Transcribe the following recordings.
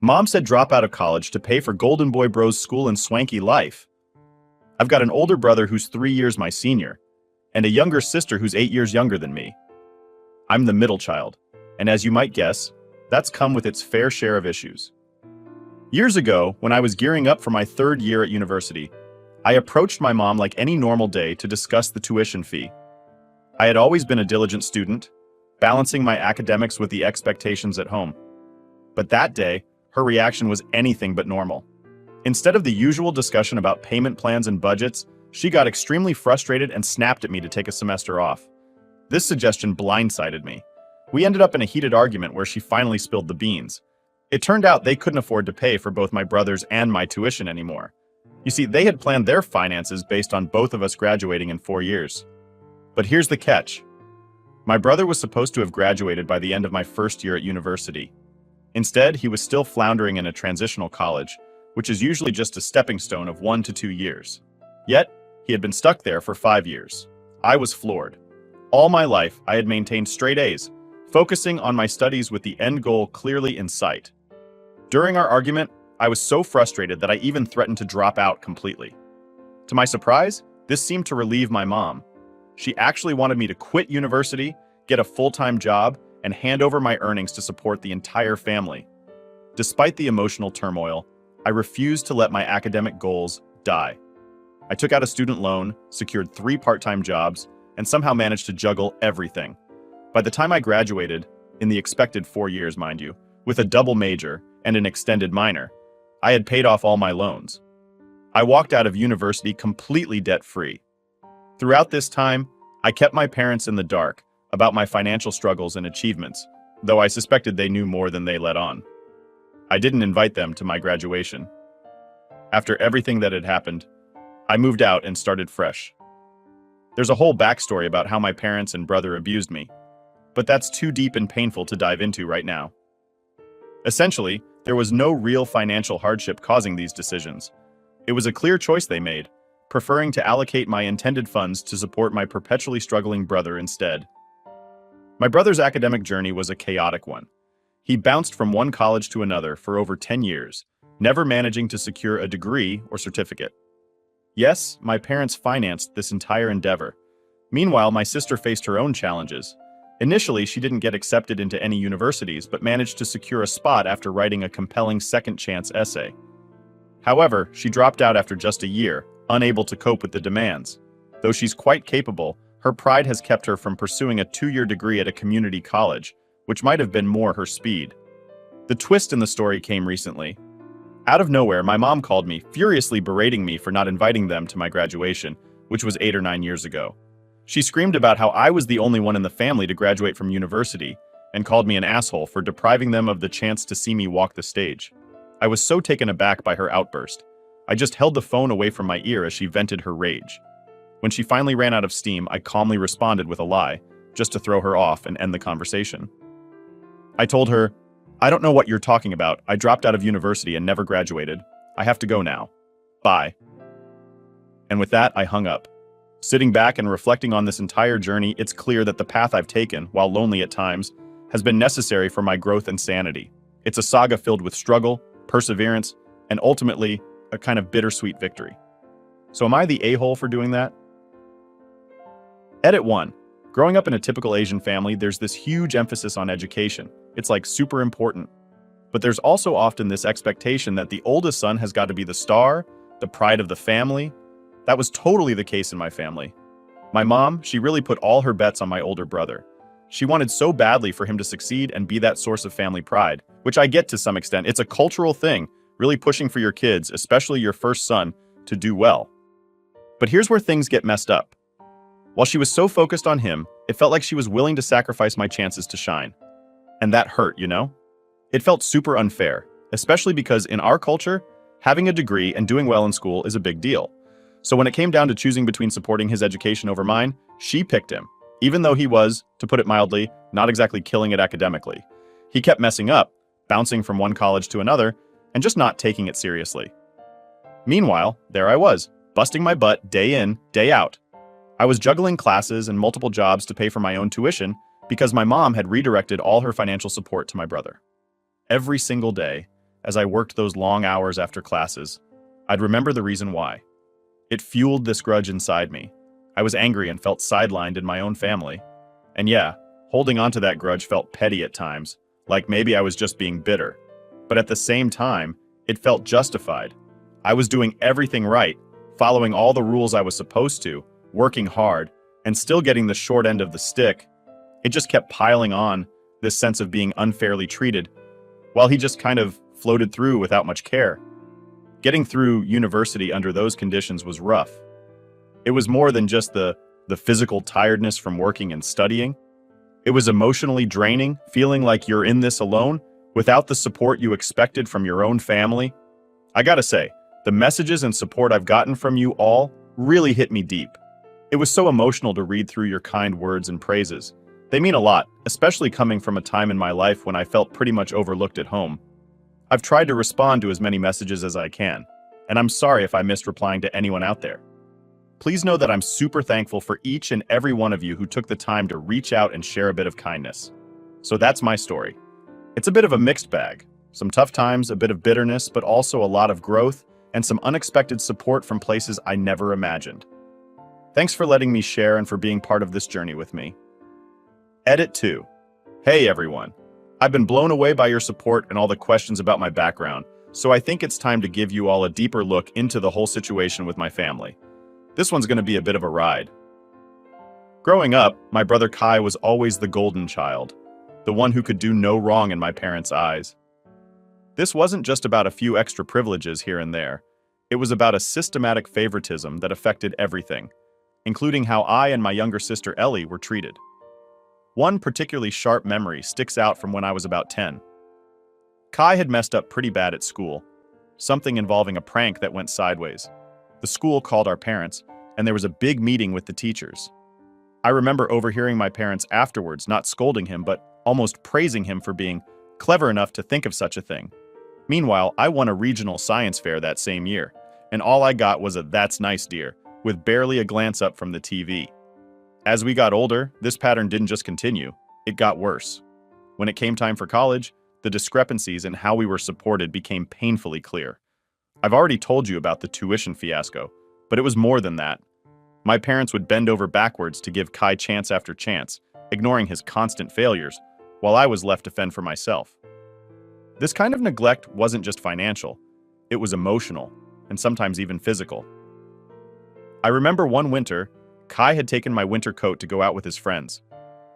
Mom said drop out of college to pay for Golden Boy Bros school and Swanky life. I've got an older brother who's 3 years my senior, and a younger sister who's 8 years younger than me. I'm the middle child, and as you might guess, that's come with its fair share of issues. Years ago, when I was gearing up for my 3rd year at university, I approached my mom like any normal day to discuss the tuition fee. I had always been a diligent student, balancing my academics with the expectations at home. But that day, her reaction was anything but normal. Instead of the usual discussion about payment plans and budgets, she got extremely frustrated and snapped at me to take a semester off. This suggestion blindsided me. We ended up in a heated argument where she finally spilled the beans. It turned out they couldn't afford to pay for both my brothers and my tuition anymore. You see, they had planned their finances based on both of us graduating in 4 years. But here's the catch. My brother was supposed to have graduated by the end of my 1st year at university. Instead, he was still floundering in a transitional college, which is usually just a stepping stone of 1 to 2 years. Yet, he had been stuck there for 5 years. I was floored. All my life, I had maintained straight A's, focusing on my studies with the end goal clearly in sight. During our argument, I was so frustrated that I even threatened to drop out completely. To my surprise, this seemed to relieve my mom. She actually wanted me to quit university, get a full-time job, and hand over my earnings to support the entire family. Despite the emotional turmoil, I refused to let my academic goals die. I took out a student loan, secured 3 part-time jobs, and somehow managed to juggle everything. By the time I graduated, in the expected 4 years, mind you, with a double major and an extended minor, I had paid off all my loans. I walked out of university completely debt-free. Throughout this time, I kept my parents in the dark about my financial struggles and achievements, though I suspected they knew more than they let on. I didn't invite them to my graduation. After everything that had happened, I moved out and started fresh. There's a whole backstory about how my parents and brother abused me, but that's too deep and painful to dive into right now. Essentially, there was no real financial hardship causing these decisions. It was a clear choice they made, preferring to allocate my intended funds to support my perpetually struggling brother instead. My brother's academic journey was a chaotic one. He bounced from one college to another for over 10 years, never managing to secure a degree or certificate. Yes, my parents financed this entire endeavor. Meanwhile, my sister faced her own challenges. Initially, she didn't get accepted into any universities, but managed to secure a spot after writing a compelling second-chance essay. However, she dropped out after just a year, unable to cope with the demands. Though she's quite capable, her pride has kept her from pursuing a 2-year degree at a community college, which might have been more her speed. The twist in the story came recently. Out of nowhere, my mom called me, furiously berating me for not inviting them to my graduation, which was 8 or 9 years ago. She screamed about how I was the only one in the family to graduate from university, and called me an asshole for depriving them of the chance to see me walk the stage. I was so taken aback by her outburst. I just held the phone away from my ear as she vented her rage. When she finally ran out of steam, I calmly responded with a lie, just to throw her off and end the conversation. I told her, "I don't know what you're talking about. I dropped out of university and never graduated. I have to go now. Bye." And with that, I hung up. Sitting back and reflecting on this entire journey, it's clear that the path I've taken, while lonely at times, has been necessary for my growth and sanity. It's a saga filled with struggle, perseverance, and ultimately, a kind of bittersweet victory. So am I the a-hole for doing that? Edit 1. Growing up in a typical Asian family, there's this huge emphasis on education. It's like super important. But there's also often this expectation that the oldest son has got to be the star, the pride of the family. That was totally the case in my family. My mom, she really put all her bets on my older brother. She wanted so badly for him to succeed and be that source of family pride, which I get to some extent. It's a cultural thing, really pushing for your kids, especially your first son, to do well. But here's where things get messed up. While she was so focused on him, it felt like she was willing to sacrifice my chances to shine. And that hurt, you know? It felt super unfair, especially because in our culture, having a degree and doing well in school is a big deal. So when it came down to choosing between supporting his education over mine, she picked him, even though he was, to put it mildly, not exactly killing it academically. He kept messing up, bouncing from one college to another, and just not taking it seriously. Meanwhile, there I was, busting my butt day in, day out. I was juggling classes and multiple jobs to pay for my own tuition because my mom had redirected all her financial support to my brother. Every single day, as I worked those long hours after classes, I'd remember the reason why. It fueled this grudge inside me. I was angry and felt sidelined in my own family. And yeah, holding on to that grudge felt petty at times, like maybe I was just being bitter. But at the same time, it felt justified. I was doing everything right, following all the rules I was supposed to, working hard, and still getting the short end of the stick. It just kept piling on, this sense of being unfairly treated, while he just kind of floated through without much care. Getting through university under those conditions was rough. It was more than just the physical tiredness from working and studying. It was emotionally draining, feeling like you're in this alone, without the support you expected from your own family. I gotta say, the messages and support I've gotten from you all really hit me deep. It was so emotional to read through your kind words and praises. They mean a lot, especially coming from a time in my life when I felt pretty much overlooked at home. I've tried to respond to as many messages as I can, and I'm sorry if I missed replying to anyone out there. Please know that I'm super thankful for each and every one of you who took the time to reach out and share a bit of kindness. So that's my story. It's a bit of a mixed bag. Some tough times, a bit of bitterness, but also a lot of growth and some unexpected support from places I never imagined. Thanks for letting me share and for being part of this journey with me. Edit 2. Hey everyone. I've been blown away by your support and all the questions about my background, so I think it's time to give you all a deeper look into the whole situation with my family. This one's going to be a bit of a ride. Growing up, my brother Kai was always the golden child, the one who could do no wrong in my parents' eyes. This wasn't just about a few extra privileges here and there. It was about a systematic favoritism that affected everything, including how I and my younger sister Ellie were treated. One particularly sharp memory sticks out from when I was about 10. Kai had messed up pretty bad at school, something involving a prank that went sideways. The school called our parents, and there was a big meeting with the teachers. I remember overhearing my parents afterwards not scolding him, but almost praising him for being clever enough to think of such a thing. Meanwhile, I won a regional science fair that same year, and all I got was a "that's nice, dear," with barely a glance up from the TV. As we got older, this pattern didn't just continue, it got worse. When it came time for college, the discrepancies in how we were supported became painfully clear. I've already told you about the tuition fiasco, but it was more than that. My parents would bend over backwards to give Kai chance after chance, ignoring his constant failures, while I was left to fend for myself. This kind of neglect wasn't just financial, it was emotional, and sometimes even physical. I remember one winter, Kai had taken my winter coat to go out with his friends.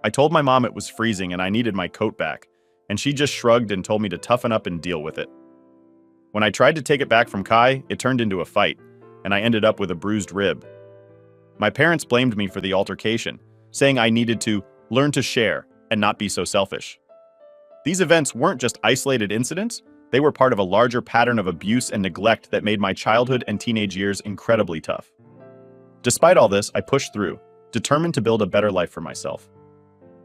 I told my mom it was freezing and I needed my coat back, and she just shrugged and told me to toughen up and deal with it. When I tried to take it back from Kai, it turned into a fight, and I ended up with a bruised rib. My parents blamed me for the altercation, saying I needed to learn to share and not be so selfish. These events weren't just isolated incidents, they were part of a larger pattern of abuse and neglect that made my childhood and teenage years incredibly tough. Despite all this, I pushed through, determined to build a better life for myself.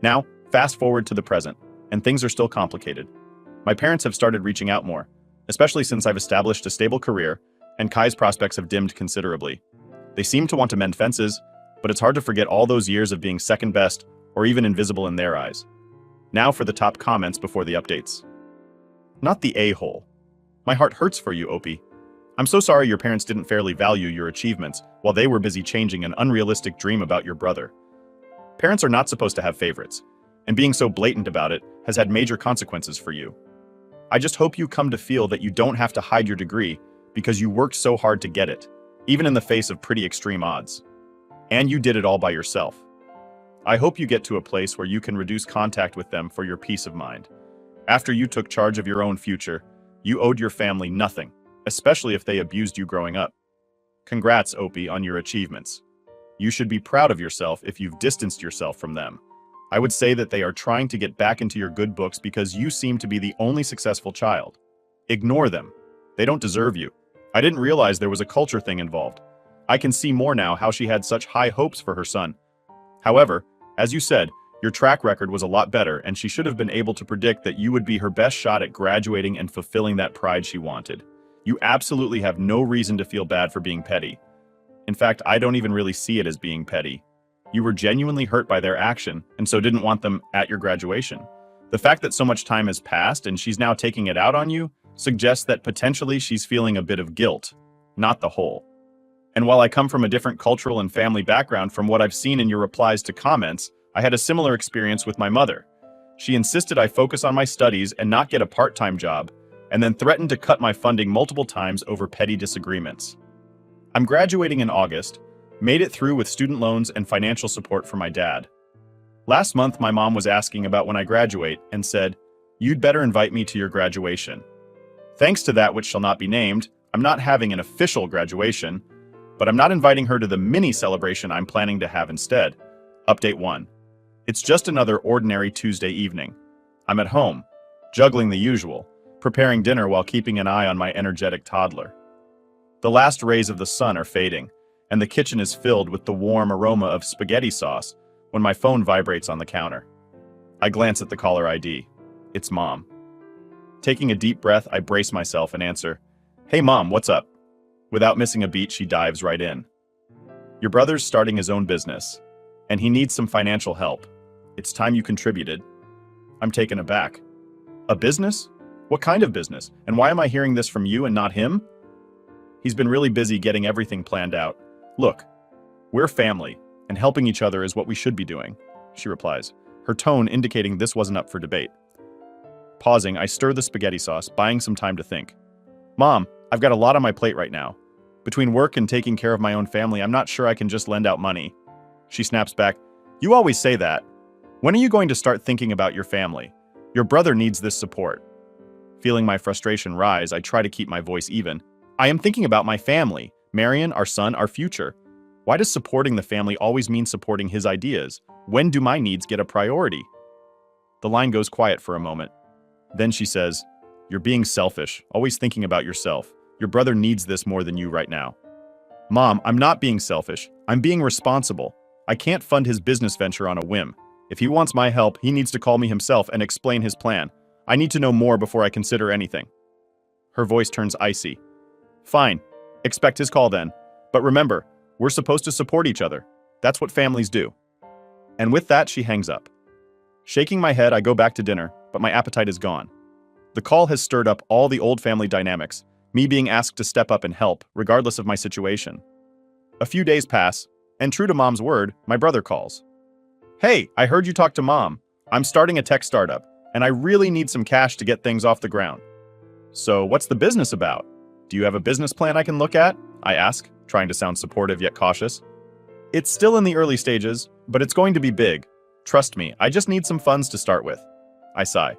Now, fast forward to the present, and things are still complicated. My parents have started reaching out more, especially since I've established a stable career, and Kai's prospects have dimmed considerably. They seem to want to mend fences, but it's hard to forget all those years of being second best or even invisible in their eyes. Now for the top comments before the updates. Not the a-hole. My heart hurts for you, Opie. I'm so sorry your parents didn't fairly value your achievements while they were busy changing an unrealistic dream about your brother. Parents are not supposed to have favorites, and being so blatant about it has had major consequences for you. I just hope you come to feel that you don't have to hide your degree because you worked so hard to get it, even in the face of pretty extreme odds. And you did it all by yourself. I hope you get to a place where you can reduce contact with them for your peace of mind. After you took charge of your own future, you owed your family nothing, especially if they abused you growing up. Congrats, Opie, on your achievements. You should be proud of yourself if you've distanced yourself from them. I would say that they are trying to get back into your good books because you seem to be the only successful child. Ignore them. They don't deserve you. I didn't realize there was a culture thing involved. I can see more now how she had such high hopes for her son. However, as you said, your track record was a lot better, and she should have been able to predict that you would be her best shot at graduating and fulfilling that pride she wanted. You absolutely have no reason to feel bad for being petty. In fact, I don't even really see it as being petty. You were genuinely hurt by their action, and so didn't want them at your graduation. The fact that so much time has passed and she's now taking it out on you, suggests that potentially she's feeling a bit of guilt, not the whole. And while I come from a different cultural and family background from what I've seen in your replies to comments, I had a similar experience with my mother. She insisted I focus on my studies and not get a part-time job, and then threatened to cut my funding multiple times over petty disagreements. I'm graduating in August, made it through with student loans and financial support from my dad. Last month, my mom was asking about when I graduate and said, "You'd better invite me to your graduation." Thanks to that which shall not be named, I'm not having an official graduation, but I'm not inviting her to the mini celebration I'm planning to have instead. Update 1. It's just another ordinary Tuesday evening. I'm at home, juggling the usual, preparing dinner while keeping an eye on my energetic toddler. The last rays of the sun are fading, and the kitchen is filled with the warm aroma of spaghetti sauce when my phone vibrates on the counter. I glance at the caller ID. It's Mom. Taking a deep breath, I brace myself and answer, "Hey Mom, what's up?" Without missing a beat, she dives right in. "Your brother's starting his own business, and he needs some financial help. It's time you contributed." I'm taken aback. "A business? What kind of business? And why am I hearing this from you and not him?" "He's been really busy getting everything planned out. Look, we're family, and helping each other is what we should be doing," she replies, her tone indicating this wasn't up for debate. Pausing, I stir the spaghetti sauce, buying some time to think. "Mom, I've got a lot on my plate right now. Between work and taking care of my own family, I'm not sure I can just lend out money." She snaps back, "You always say that. When are you going to start thinking about your family? Your brother needs this support." Feeling my frustration rise, I try to keep my voice even. "I am thinking about my family, Marion, our son, our future. Why does supporting the family always mean supporting his ideas? When do my needs get a priority?" The line goes quiet for a moment. Then she says, "You're being selfish, always thinking about yourself. Your brother needs this more than you right now." "Mom, I'm not being selfish. I'm being responsible. I can't fund his business venture on a whim. If he wants my help, he needs to call me himself and explain his plan. I need to know more before I consider anything." Her voice turns icy. "Fine. Expect his call then. But remember, we're supposed to support each other. That's what families do." And with that, she hangs up. Shaking my head, I go back to dinner, but my appetite is gone. The call has stirred up all the old family dynamics, me being asked to step up and help, regardless of my situation. A few days pass, and true to Mom's word, my brother calls. "Hey, I heard you talk to Mom. I'm starting a tech startup, and I really need some cash to get things off the ground." "So, what's the business about? Do you have a business plan I can look at?" I ask, trying to sound supportive yet cautious. "It's still in the early stages, but it's going to be big. Trust me, I just need some funds to start with." I sigh.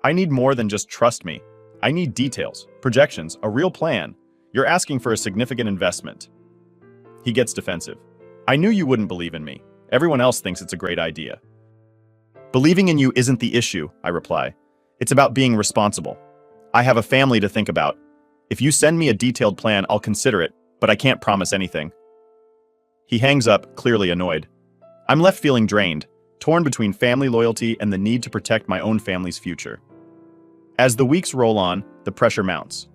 "I need more than just trust me. I need details, projections, a real plan. You're asking for a significant investment." He gets defensive. "I knew you wouldn't believe in me. Everyone else thinks it's a great idea." "Believing in you isn't the issue," I reply. "It's about being responsible. I have a family to think about. If you send me a detailed plan, I'll consider it, but I can't promise anything." He hangs up, clearly annoyed. I'm left feeling drained, torn between family loyalty and the need to protect my own family's future. As the weeks roll on, the pressure mounts.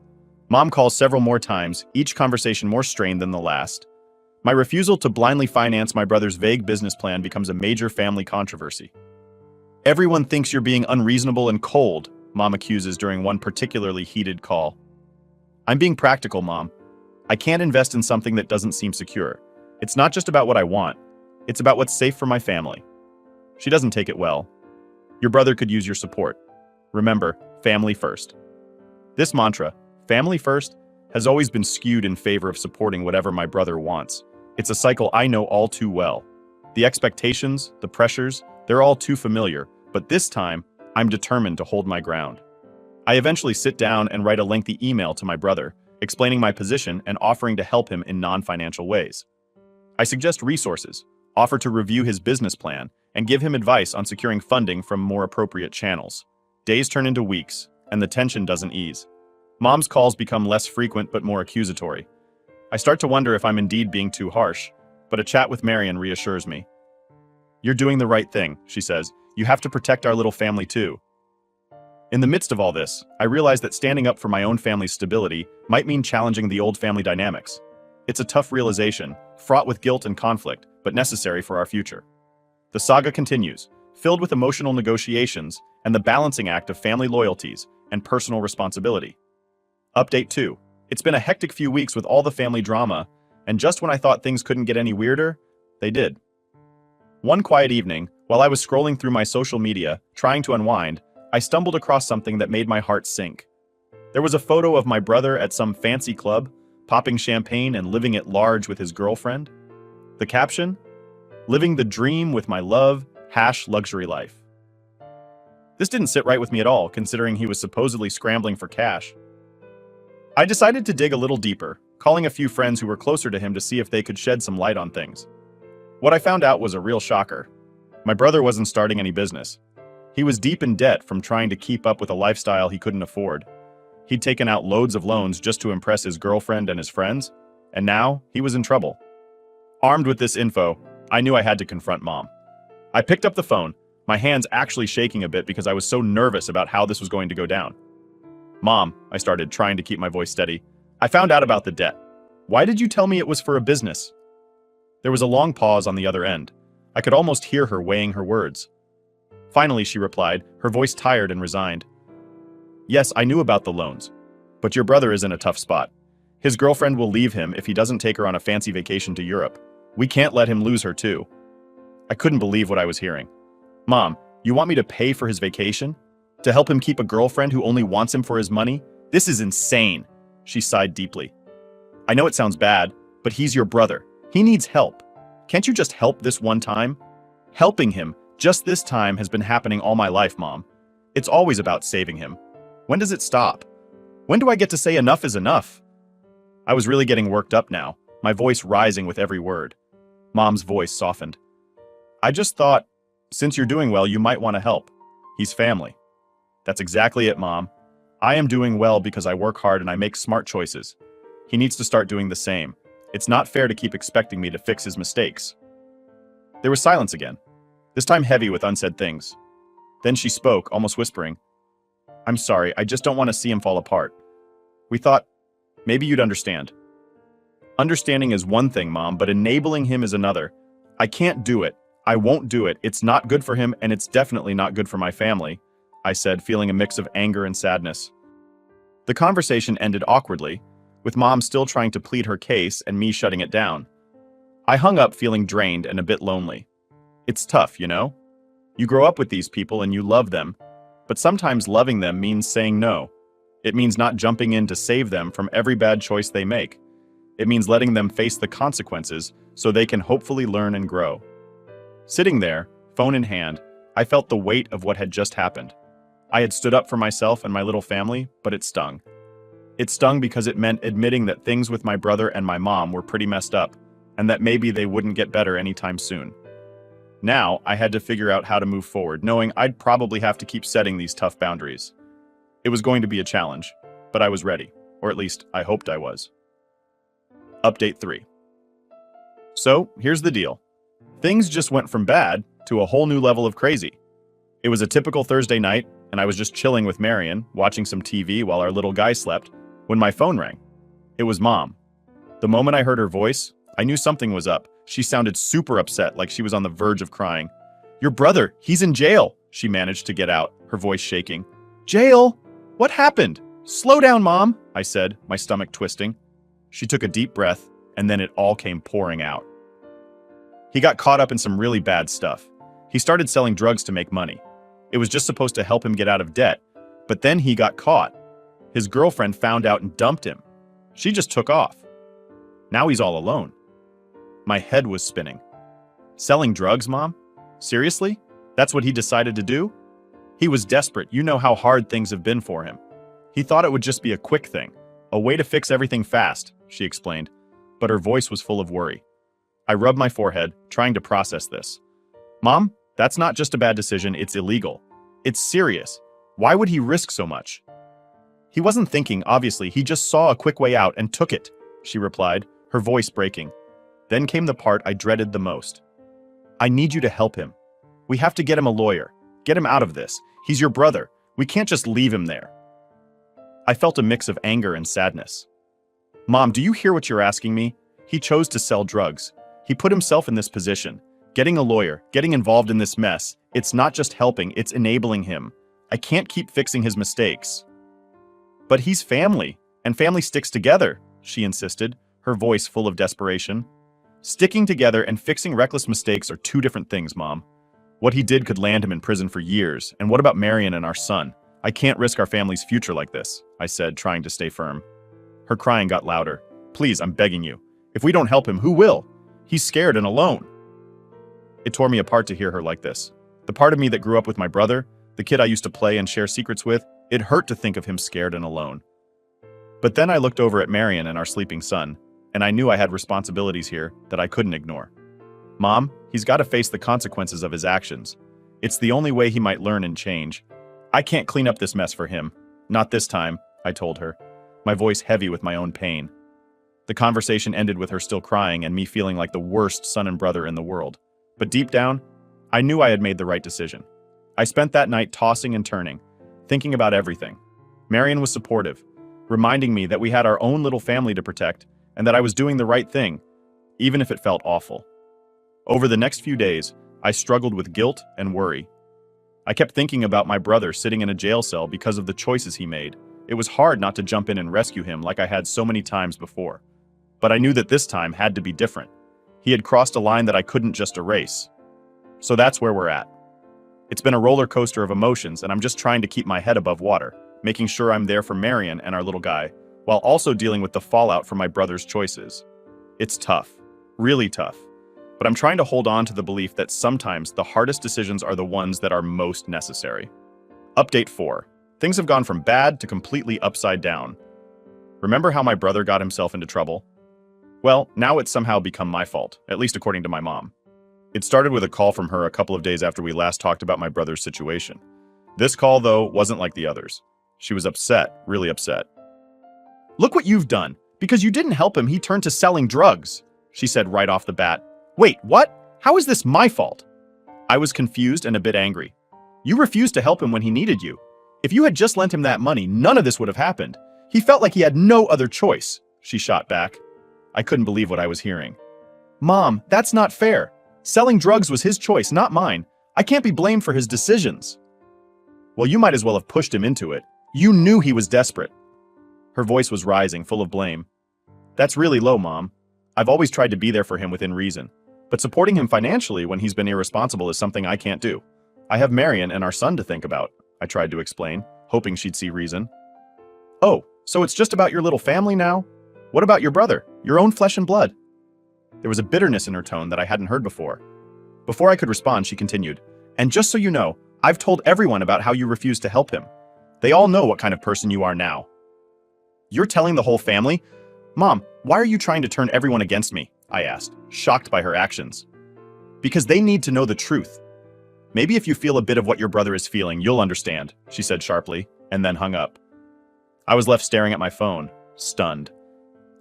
Mom calls several more times, each conversation more strained than the last. My refusal to blindly finance my brother's vague business plan becomes a major family controversy. "Everyone thinks you're being unreasonable and cold," Mom accuses during one particularly heated call. "I'm being practical, Mom. I can't invest in something that doesn't seem secure. It's not just about what I want. It's about what's safe for my family." She doesn't take it well. "Your brother could use your support. Remember, family first." This mantra, family first, has always been skewed in favor of supporting whatever my brother wants. It's a cycle I know all too well. The expectations, the pressures, they're all too familiar, but this time, I'm determined to hold my ground. I eventually sit down and write a lengthy email to my brother, explaining my position and offering to help him in non-financial ways. I suggest resources, offer to review his business plan, and give him advice on securing funding from more appropriate channels. Days turn into weeks, and the tension doesn't ease. Mom's calls become less frequent but more accusatory. I start to wonder if I'm indeed being too harsh, but a chat with Marion reassures me. "You're doing the right thing," she says. "You have to protect our little family too." In the midst of all this, I realize that standing up for my own family's stability might mean challenging the old family dynamics. It's a tough realization, fraught with guilt and conflict, but necessary for our future. The saga continues, filled with emotional negotiations and the balancing act of family loyalties and personal responsibility. Update 2. It's been a hectic few weeks with all the family drama, and just when I thought things couldn't get any weirder, they did. One quiet evening, while I was scrolling through my social media, trying to unwind, I stumbled across something that made my heart sink. There was a photo of my brother at some fancy club, popping champagne and living at large with his girlfriend. The caption? Living the dream with my love, #luxury life. This didn't sit right with me at all, considering he was supposedly scrambling for cash. I decided to dig a little deeper, calling a few friends who were closer to him to see if they could shed some light on things. What I found out was a real shocker. My brother wasn't starting any business. He was deep in debt from trying to keep up with a lifestyle he couldn't afford. He'd taken out loads of loans just to impress his girlfriend and his friends, and now he was in trouble. Armed with this info, I knew I had to confront Mom. I picked up the phone, my hands actually shaking a bit because I was so nervous about how this was going to go down. "Mom," I started, trying to keep my voice steady, "I found out about the debt. Why did you tell me it was for a business?" There was a long pause on the other end. I could almost hear her weighing her words. Finally, she replied, her voice tired and resigned. "Yes, I knew about the loans, but your brother is in a tough spot. His girlfriend will leave him if he doesn't take her on a fancy vacation to Europe. We can't let him lose her too." I couldn't believe what I was hearing. "Mom, you want me to pay for his vacation? To help him keep a girlfriend who only wants him for his money? This is insane." She sighed deeply. "I know it sounds bad, but he's your brother. He needs help. Can't you just help this one time?" "Helping him, just this time, has been happening all my life, Mom. It's always about saving him. When does it stop? When do I get to say enough is enough?" I was really getting worked up now, my voice rising with every word. Mom's voice softened. "I just thought, since you're doing well, you might want to help. He's family." "That's exactly it, Mom. I am doing well because I work hard and I make smart choices. He needs to start doing the same. It's not fair to keep expecting me to fix his mistakes." There was silence again, this time heavy with unsaid things. Then she spoke, almost whispering. "I'm sorry, I just don't want to see him fall apart. We thought maybe you'd understand." "Understanding is one thing, Mom, but enabling him is another. I can't do it. I won't do it. It's not good for him, and it's definitely not good for my family," I said, feeling a mix of anger and sadness. The conversation ended awkwardly, with Mom still trying to plead her case and me shutting it down. I hung up feeling drained and a bit lonely. It's tough, you know? You grow up with these people and you love them, but sometimes loving them means saying no. It means not jumping in to save them from every bad choice they make. It means letting them face the consequences so they can hopefully learn and grow. Sitting there, phone in hand, I felt the weight of what had just happened. I had stood up for myself and my little family, but it stung. It stung because it meant admitting that things with my brother and my mom were pretty messed up, and that maybe they wouldn't get better anytime soon. Now, I had to figure out how to move forward, knowing I'd probably have to keep setting these tough boundaries. It was going to be a challenge, but I was ready, or at least I hoped I was. Update 3. So, here's the deal. Things just went from bad to a whole new level of crazy. It was a typical Thursday night, and I was just chilling with Marion, watching some TV while our little guy slept, when my phone rang. It was Mom. The moment I heard her voice, I knew something was up. She sounded super upset, like she was on the verge of crying. "Your brother, he's in jail," she managed to get out, her voice shaking. "Jail? What happened? Slow down, Mom," I said, my stomach twisting. She took a deep breath, and then it all came pouring out. "He got caught up in some really bad stuff. He started selling drugs to make money. It was just supposed to help him get out of debt, but then he got caught. His girlfriend found out and dumped him. She just took off. Now he's all alone." My head was spinning. Selling drugs, Mom? Seriously? That's what he decided to do? He was desperate. You know how hard things have been for him. He thought it would just be a quick thing, a way to fix everything fast, she explained, but her voice was full of worry. I rubbed my forehead, trying to process this. "Mom, that's not just a bad decision, it's illegal. It's serious. Why would he risk so much?" "He wasn't thinking, obviously. He just saw a quick way out and took it," she replied, her voice breaking. Then came the part I dreaded the most. "I need you to help him. We have to get him a lawyer. Get him out of this. He's your brother. We can't just leave him there." I felt a mix of anger and sadness. "Mom, do you hear what you're asking me? He chose to sell drugs. He put himself in this position. Getting a lawyer, getting involved in this mess, it's not just helping, it's enabling him. I can't keep fixing his mistakes." "But he's family. And family sticks together, she insisted, her voice full of desperation. Sticking together and fixing reckless mistakes are two different things, Mom. What he did could land him in prison for years, and what about Marion and our son? I can't risk our family's future like this, I said, trying to stay firm. Her crying got louder. Please, I'm begging you. If we don't help him, who will? He's scared and alone. It tore me apart to hear her like this. The part of me that grew up with my brother, the kid I used to play and share secrets with, it hurt to think of him scared and alone. But then I looked over at Marion and our sleeping son, and I knew I had responsibilities here that I couldn't ignore. Mom, he's got to face the consequences of his actions. It's the only way he might learn and change. I can't clean up this mess for him. Not this time, I told her, my voice heavy with my own pain. The conversation ended with her still crying and me feeling like the worst son and brother in the world. But deep down, I knew I had made the right decision. I spent that night tossing and turning, thinking about everything. Marion was supportive, reminding me that we had our own little family to protect and that I was doing the right thing, even if it felt awful. Over the next few days, I struggled with guilt and worry. I kept thinking about my brother sitting in a jail cell because of the choices he made. It was hard not to jump in and rescue him like I had so many times before. But I knew that this time had to be different. He had crossed a line that I couldn't just erase. So that's where we're at. It's been a roller coaster of emotions, and I'm just trying to keep my head above water, making sure I'm there for Marion and our little guy, while also dealing with the fallout from my brother's choices. It's tough, really tough. But I'm trying to hold on to the belief that sometimes the hardest decisions are the ones that are most necessary. Update 4. Things have gone from bad to completely upside down. Remember how my brother got himself into trouble? Well, now it's somehow become my fault, at least according to my mom. It started with a call from her a couple of days after we last talked about my brother's situation. This call, though, wasn't like the others. She was upset, really upset. "Look what you've done. Because you didn't help him, he turned to selling drugs," she said right off the bat. "Wait, what? How is this my fault?" I was confused and a bit angry. "You refused to help him when he needed you. If you had just lent him that money, none of this would have happened. He felt like he had no other choice," she shot back. I couldn't believe what I was hearing. "Mom, that's not fair. Selling drugs was his choice, not mine. I can't be blamed for his decisions." "Well, you might as well have pushed him into it. You knew he was desperate." Her voice was rising, full of blame. "That's really low, Mom. I've always tried to be there for him within reason. But supporting him financially when he's been irresponsible is something I can't do. I have Marion and our son to think about," I tried to explain, hoping she'd see reason. "Oh, so it's just about your little family now? What about your brother, your own flesh and blood?" There was a bitterness in her tone that I hadn't heard before. Before I could respond, she continued, "And just so you know, I've told everyone about how you refused to help him. They all know what kind of person you are now." "You're telling the whole family? Mom, why are you trying to turn everyone against me?" I asked, shocked by her actions. "Because they need to know the truth. Maybe if you feel a bit of what your brother is feeling, you'll understand," she said sharply, and then hung up. I was left staring at my phone, stunned.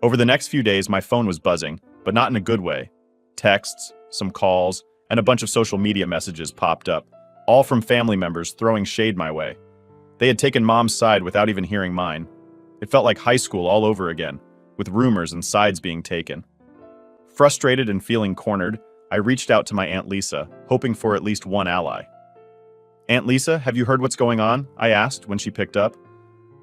Over the next few days, my phone was buzzing, but not in a good way. Texts, some calls, and a bunch of social media messages popped up, all from family members throwing shade my way. They had taken Mom's side without even hearing mine. It felt like high school all over again, with rumors and sides being taken. Frustrated and feeling cornered, I reached out to my Aunt Lisa, hoping for at least one ally. "Aunt Lisa, have you heard what's going on?" I asked when she picked up.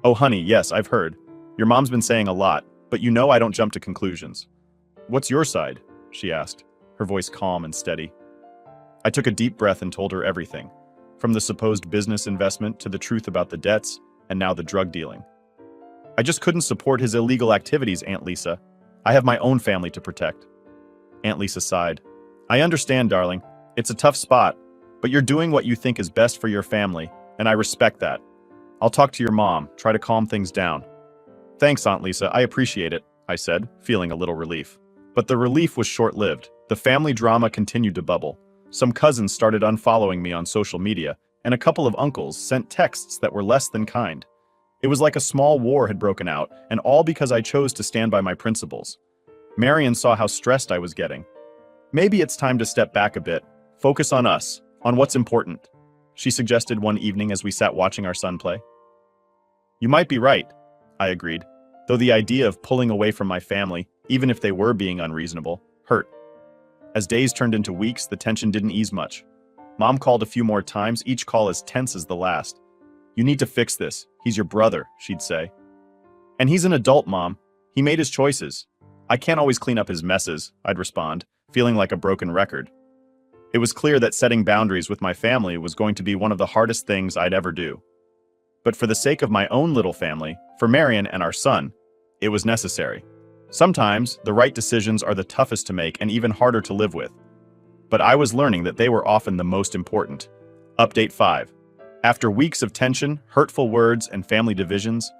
"Oh, honey, yes, I've heard. Your mom's been saying a lot, but you know I don't jump to conclusions." "What's your side?" she asked, her voice calm and steady. I took a deep breath and told her everything, from the supposed business investment to the truth about the debts, and now the drug dealing. "I just couldn't support his illegal activities, Aunt Lisa. I have my own family to protect." Aunt Lisa sighed. "I understand, darling. It's a tough spot, but you're doing what you think is best for your family, and I respect that. I'll talk to your mom, try to calm things down." "Thanks, Aunt Lisa, I appreciate it," I said, feeling a little relief. But the relief was short-lived. The family drama continued to bubble. Some cousins started unfollowing me on social media, and a couple of uncles sent texts that were less than kind. It was like a small war had broken out, and all because I chose to stand by my principles. Marion saw how stressed I was getting. "Maybe it's time to step back a bit, focus on us, on what's important," she suggested one evening as we sat watching our son play. "You might be right," I agreed, though the idea of pulling away from my family, even if they were being unreasonable, hurt. As days turned into weeks, the tension didn't ease much. Mom called a few more times, each call as tense as the last. "You need to fix this. He's your brother," she'd say. And he's an adult, Mom. He made his choices. I can't always clean up his messes, I'd respond, feeling like a broken record. It was clear that setting boundaries with my family was going to be one of the hardest things I'd ever do. But for the sake of my own little family, for Marion and our son, it was necessary. Sometimes, the right decisions are the toughest to make and even harder to live with. But I was learning that they were often the most important. Update 5. After weeks of tension, hurtful words, and family divisions,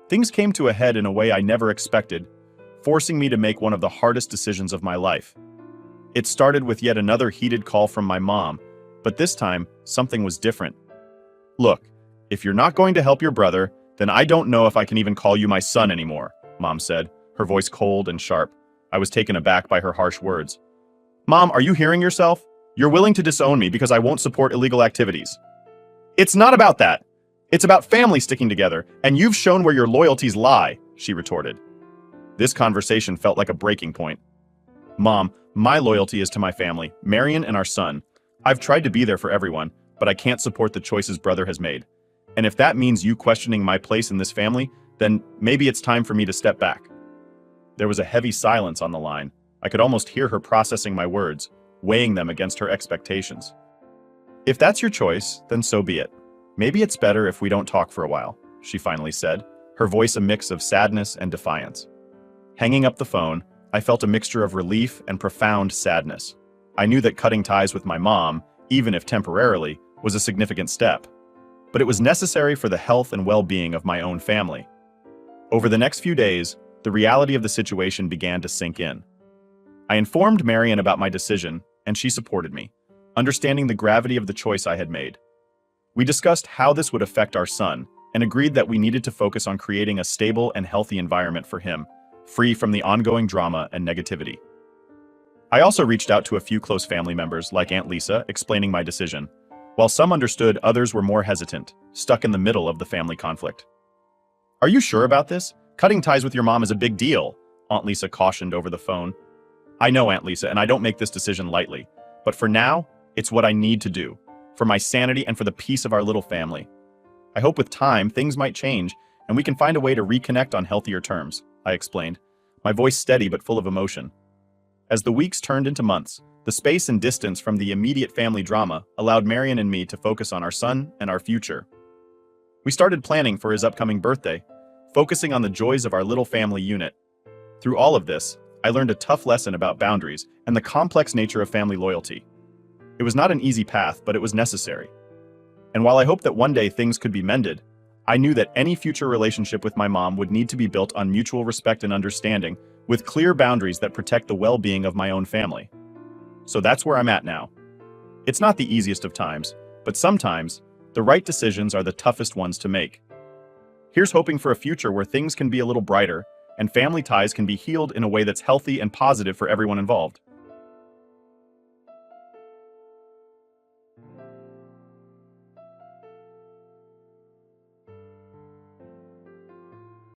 things came to a head in a way I never expected, forcing me to make one of the hardest decisions of my life. It started with yet another heated call from my mom, but this time, something was different. "Look, if you're not going to help your brother, then I don't know if I can even call you my son anymore," Mom said, her voice cold and sharp. I was taken aback by her harsh words. "Mom, are you hearing yourself? You're willing to disown me because I won't support illegal activities." "It's not about that. It's about family sticking together, and you've shown where your loyalties lie," she retorted. This conversation felt like a breaking point. "Mom, my loyalty is to my family, Marion and our son. I've tried to be there for everyone, but I can't support the choices brother has made. And if that means you questioning my place in this family, then maybe it's time for me to step back." There was a heavy silence on the line. I could almost hear her processing my words, weighing them against her expectations. "If that's your choice, then so be it. Maybe it's better if we don't talk for a while," she finally said, her voice a mix of sadness and defiance. Hanging up the phone, I felt a mixture of relief and profound sadness. I knew that cutting ties with my mom, even if temporarily, was a significant step. But it was necessary for the health and well-being of my own family. Over the next few days, the reality of the situation began to sink in. I informed Marion about my decision, and she supported me, understanding the gravity of the choice I had made. We discussed how this would affect our son, and agreed that we needed to focus on creating a stable and healthy environment for him, free from the ongoing drama and negativity. I also reached out to a few close family members, like Aunt Lisa, explaining my decision. While some understood, others were more hesitant, stuck in the middle of the family conflict. "Are you sure about this? Cutting ties with your mom is a big deal," Aunt Lisa cautioned over the phone. "I know, Aunt Lisa, and I don't make this decision lightly. But for now, it's what I need to do, for my sanity and for the peace of our little family. I hope with time, things might change, and we can find a way to reconnect on healthier terms," I explained, my voice steady but full of emotion. As the weeks turned into months, the space and distance from the immediate family drama allowed Marion and me to focus on our son and our future. We started planning for his upcoming birthday, focusing on the joys of our little family unit. Through all of this, I learned a tough lesson about boundaries and the complex nature of family loyalty. It was not an easy path, but it was necessary. And while I hoped that one day things could be mended, I knew that any future relationship with my mom would need to be built on mutual respect and understanding, with clear boundaries that protect the well-being of my own family. So that's where I'm at now. It's not the easiest of times, but sometimes, the right decisions are the toughest ones to make. Here's hoping for a future where things can be a little brighter, and family ties can be healed in a way that's healthy and positive for everyone involved.